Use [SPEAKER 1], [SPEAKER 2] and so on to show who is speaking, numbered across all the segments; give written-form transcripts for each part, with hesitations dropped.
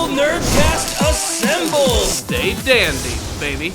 [SPEAKER 1] Nerdcast assemble!
[SPEAKER 2] Stay dandy, baby.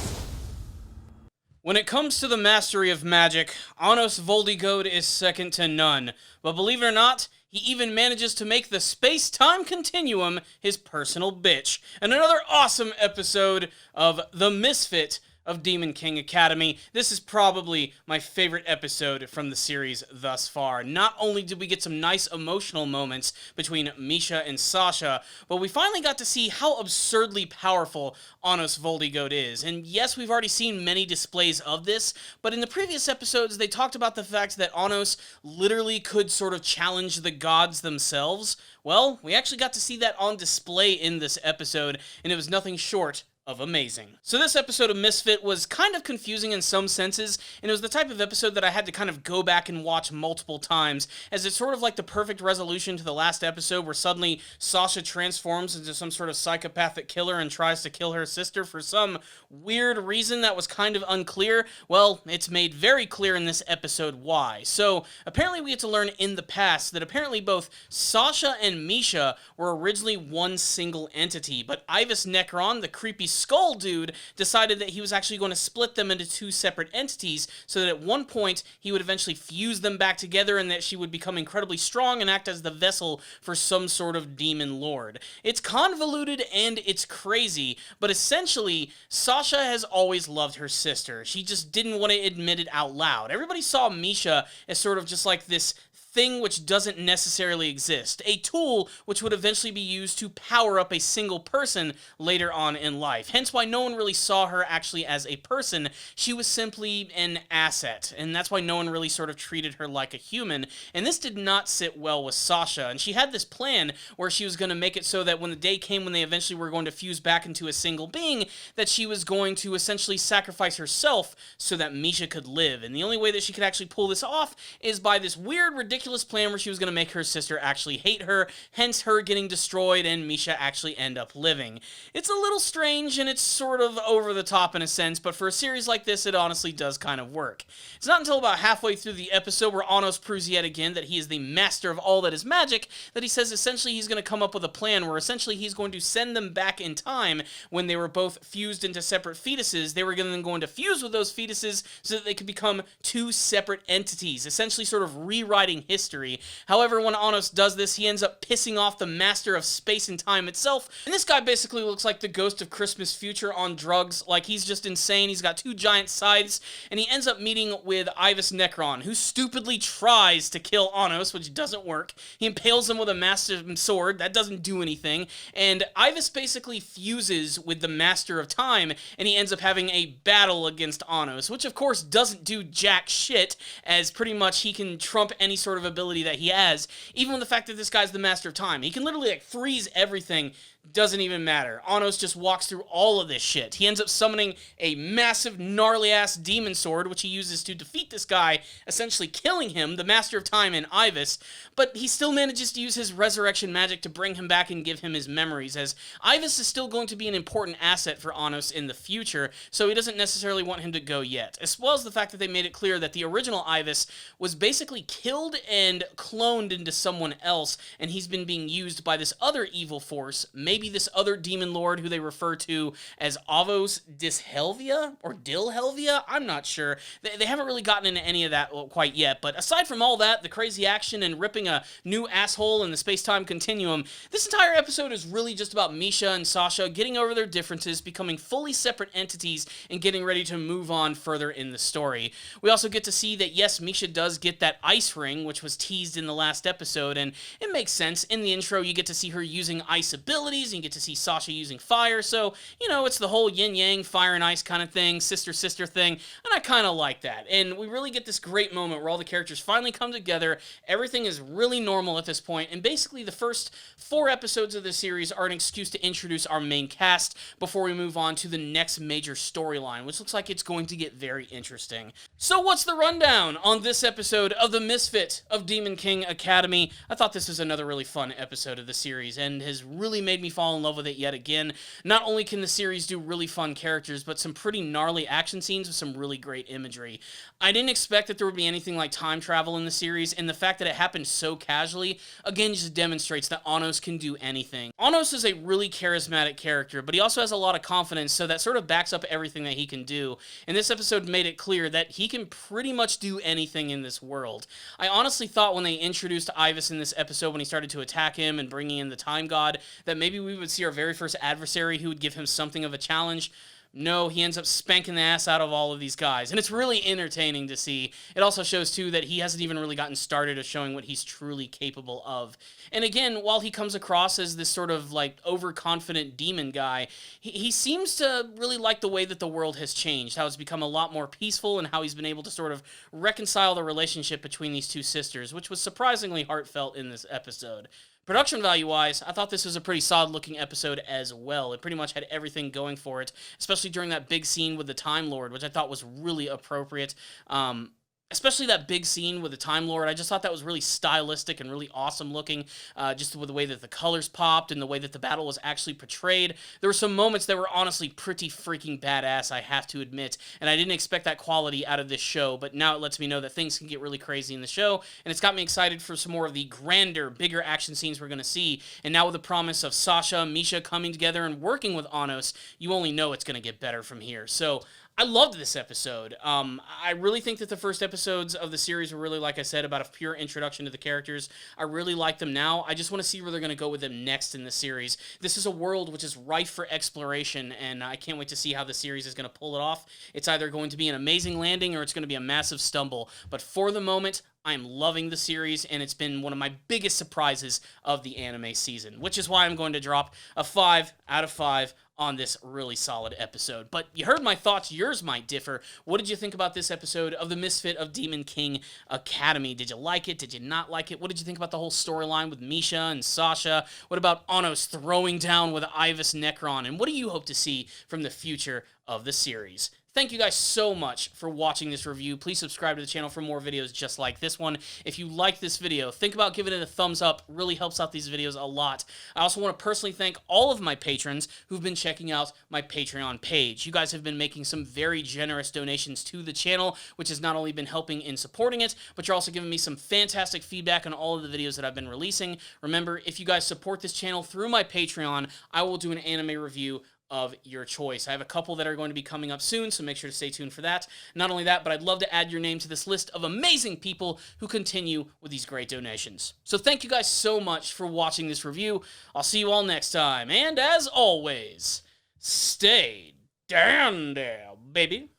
[SPEAKER 3] When it comes to the mastery of magic, Annos Voldigode is second to none. But believe it or not, he even manages to make the space-time continuum his personal bitch. And another awesome episode of The Misfit of Demon King Academy. This is probably my favorite episode from the series thus far. Not only did we get some nice emotional moments between Misha and Sasha, but we finally got to see how absurdly powerful Annos Voldigode is. And yes, we've already seen many displays of this, but in the previous episodes, they talked about the fact that Annos literally could sort of challenge the gods themselves. Well, we actually got to see that on display in this episode, and it was nothing short of amazing. So this episode of Misfit was kind of confusing in some senses, and it was the type of episode that I had to kind of go back and watch multiple times, as it's sort of like the perfect resolution to the last episode where suddenly Sasha transforms into some sort of psychopathic killer and tries to kill her sister for some weird reason that was kind of unclear. Well, it's made very clear in this episode why. So apparently we get to learn in the past that apparently both Sasha and Misha were originally one single entity, but Ivas Necron, the creepy skull dude, decided that he was actually going to split them into two separate entities so that at one point he would eventually fuse them back together and that she would become incredibly strong and act as the vessel for some sort of demon lord. It's convoluted and it's crazy, but essentially Sasha has always loved her sister. She just didn't want to admit it out loud. Everybody saw Misha as sort of just like this thing which doesn't necessarily exist, a tool which would eventually be used to power up a single person later on in life. Hence why no one really saw her actually as a person. She was simply an asset, and that's why no one really sort of treated her like a human, and this did not sit well with Sasha, and she had this plan where she was going to make it so that when the day came when they eventually were going to fuse back into a single being, that she was going to essentially sacrifice herself so that Misha could live, and the only way that she could actually pull this off is by this weird, ridiculous plan where she was going to make her sister actually hate her, hence her getting destroyed and Misha actually end up living. It's a little strange and it's sort of over the top in a sense, but for a series like this, it honestly does kind of work. It's not until about halfway through the episode where Annos proves yet again that he is the master of all that is magic, that he says essentially he's going to come up with a plan where essentially he's going to send them back in time when they were both fused into separate fetuses. They were then going to fuse with those fetuses so that they could become two separate entities, essentially sort of rewriting history. However, when Annos does this, he ends up pissing off the master of space and time itself, and this guy basically looks like the ghost of Christmas Future on drugs. Like, he's just insane. He's got two giant scythes, and he ends up meeting with Ivas Necron, who stupidly tries to kill Annos, which doesn't work. He impales him with a massive sword. That doesn't do anything, and Ivas basically fuses with the master of time, and he ends up having a battle against Annos, which of course doesn't do jack shit, as pretty much he can trump any sort of ability that he has, even with the fact that this guy's the master of time. He can literally like freeze everything. Doesn't even matter. Annos just walks through all of this shit. He ends up summoning a massive, gnarly-ass demon sword, which he uses to defeat this guy, essentially killing him, the Master of Time and Ivas, but he still manages to use his resurrection magic to bring him back and give him his memories, as Ivas is still going to be an important asset for Annos in the future, so he doesn't necessarily want him to go yet, as well as the fact that they made it clear that the original Ivas was basically killed and cloned into someone else, and he's been being used by this other evil force, maybe this other demon lord who they refer to as Avos Dishelvia or Dilhelvia. I'm not sure. They haven't really gotten into any of that quite yet, but aside from all that, the crazy action and ripping a new asshole in the space-time continuum, this entire episode is really just about Misha and Sasha getting over their differences, becoming fully separate entities, and getting ready to move on further in the story. We also get to see that, yes, Misha does get that ice ring, which was teased in the last episode, and it makes sense. In the intro, you get to see her using ice abilities, and you get to see Sasha using fire, so, you know, it's the whole yin-yang, fire and ice kind of thing, sister-sister thing, and I kind of like that. And we really get this great moment where all the characters finally come together, everything is really normal at this point, and basically the first 4 episodes of the series are an excuse to introduce our main cast before we move on to the next major storyline, which looks like it's going to get very interesting. So what's the rundown on this episode of The Misfit of Demon King Academy? I thought this was another really fun episode of the series, and has really made me fall in love with it yet again. Not only can the series do really fun characters, but some pretty gnarly action scenes with some really great imagery. I didn't expect that there would be anything like time travel in the series, and the fact that it happened so casually, again, just demonstrates that Annos can do anything. Annos is a really charismatic character, but he also has a lot of confidence, so that sort of backs up everything that he can do. And this episode made it clear that he can pretty much do anything in this world. I honestly thought when they introduced Ivus in this episode, when he started to attack him and bringing in the Time God, that maybe we would see our very first adversary who would give him something of a challenge. No, he ends up spanking the ass out of all of these guys, and it's really entertaining to see. It also shows, too, that he hasn't even really gotten started of showing what he's truly capable of. And again, while he comes across as this sort of, like, overconfident demon guy, he seems to really like the way that the world has changed, how it's become a lot more peaceful, and how he's been able to sort of reconcile the relationship between these two sisters, which was surprisingly heartfelt in this episode. Production value-wise, I thought this was a pretty solid-looking episode as well. It pretty much had everything going for it, especially during that big scene with the Time Lord, which I thought was really appropriate. Especially that big scene with the Time Lord, I just thought that was really stylistic and really awesome looking, just with the way that the colors popped and the way that the battle was actually portrayed. There were some moments that were honestly pretty freaking badass, I have to admit, and I didn't expect that quality out of this show, but now it lets me know that things can get really crazy in the show, and it's got me excited for some more of the grander, bigger action scenes we're going to see, and now with the promise of Sasha, Misha coming together and working with Annos, you only know it's going to get better from here. So I loved this episode. I really think that the first episodes of the series were really, like I said, about a pure introduction to the characters. I really like them now. I just want to see where they're going to go with them next in the series. This is a world which is rife for exploration, and I can't wait to see how the series is going to pull it off. It's either going to be an amazing landing or it's going to be a massive stumble. But for the moment, I am loving the series, and it's been one of my biggest surprises of the anime season, which is why I'm going to drop a 5 out of 5 on this really solid episode. But you heard my thoughts. Yours might differ. What did you think about this episode of the Misfit of Demon King Academy? Did you like it? Did you not like it? What did you think about the whole storyline with Misha and Sasha? What about Annos throwing down with Ivus Necron? And what do you hope to see from the future of the series? Thank you guys so much for watching this review. Please subscribe to the channel for more videos just like this one. If you like this video, think about giving it a thumbs up. It really helps out these videos a lot. I also want to personally thank all of my patrons who've been checking out my Patreon page. You guys have been making some very generous donations to the channel, which has not only been helping in supporting it, but you're also giving me some fantastic feedback on all of the videos that I've been releasing. Remember, if you guys support this channel through my Patreon, I will do an anime review of your choice. I have a couple that are going to be coming up soon, so make sure to stay tuned for that. Not only that, but I'd love to add your name to this list of amazing people who continue with these great donations. So thank you guys so much for watching this review. I'll see you all next time, and as always, stay down there, baby.